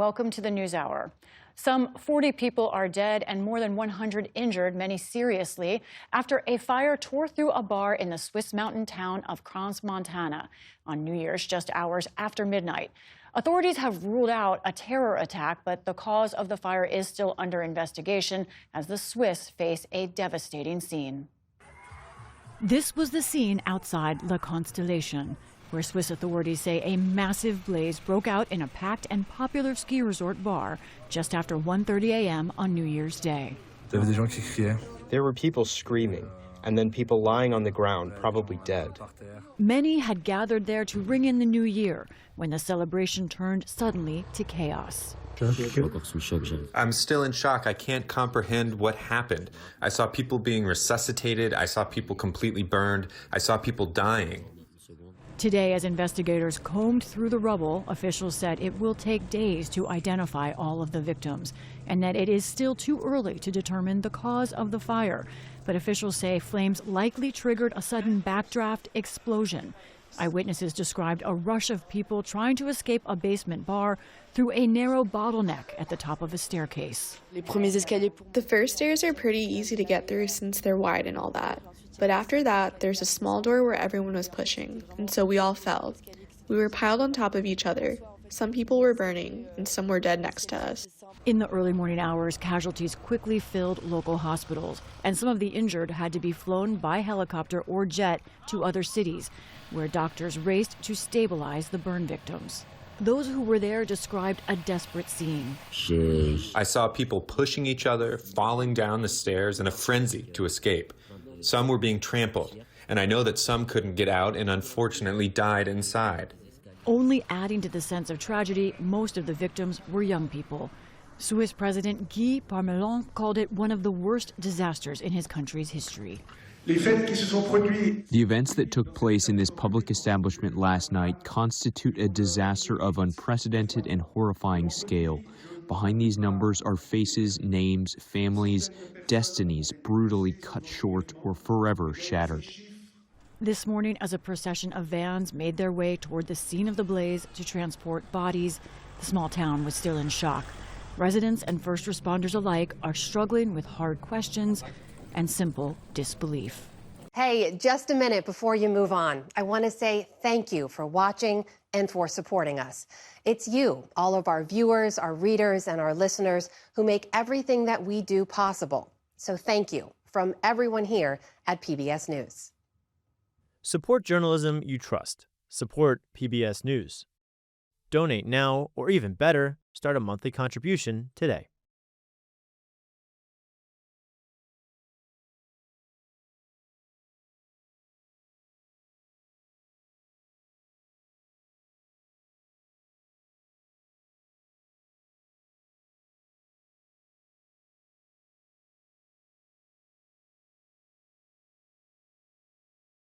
Welcome to the NewsHour. Some 40 people are dead and more than 100 injured, many seriously, after a fire tore through a bar in the Swiss mountain town of Crans-Montana on New Year's, just hours after midnight. Authorities have ruled out a terror attack, but the cause of the fire is still under investigation as the Swiss face a devastating scene. This was the scene outside La Constellation, where Swiss authorities say a massive blaze broke out in a packed and popular ski resort bar just after 1:30 a.m. on New Year's Day. There were people screaming, and then people lying on the ground, probably dead. Many had gathered there to ring in the new year when the celebration turned suddenly to chaos. I'm still in shock. I can't comprehend what happened. I saw people being resuscitated. I saw people completely burned. I saw people dying. Today, as investigators combed through the rubble, officials said it will take days to identify all of the victims and that it is still too early to determine the cause of the fire. But officials say flames likely triggered a sudden backdraft explosion. Eyewitnesses described a rush of people trying to escape a basement bar through a narrow bottleneck at the top of a staircase. The first stairs are pretty easy to get through since they're wide and all that. But after that, there's a small door where everyone was pushing, and so we all fell. We were piled on top of each other. Some people were burning, and some were dead next to us. In the early morning hours, casualties quickly filled local hospitals, and some of the injured had to be flown by helicopter or jet to other cities, where doctors raced to stabilize the burn victims. Those who were there described a desperate scene. I saw people pushing each other, falling down the stairs in a frenzy to escape. Some were being trampled, and I know that some couldn't get out and unfortunately died inside. Only adding to the sense of tragedy, most of the victims were young people. Swiss President Guy Parmelin called it one of the worst disasters in his country's history. The events that took place in this public establishment last night constitute a disaster of unprecedented and horrifying scale. Behind these numbers are faces, names, families, destinies brutally cut short or forever shattered. This morning, as a procession of vans made their way toward the scene of the blaze to transport bodies, the small town was still in shock. Residents and first responders alike are struggling with hard questions and simple disbelief. Hey, just a minute before you move on. I want to say thank you for watching and for supporting us. It's you, all of our viewers, our readers, and our listeners who make everything that we do possible. So thank you from everyone here at PBS News. Support journalism you trust. Support PBS News. Donate now, or even better, start a monthly contribution today.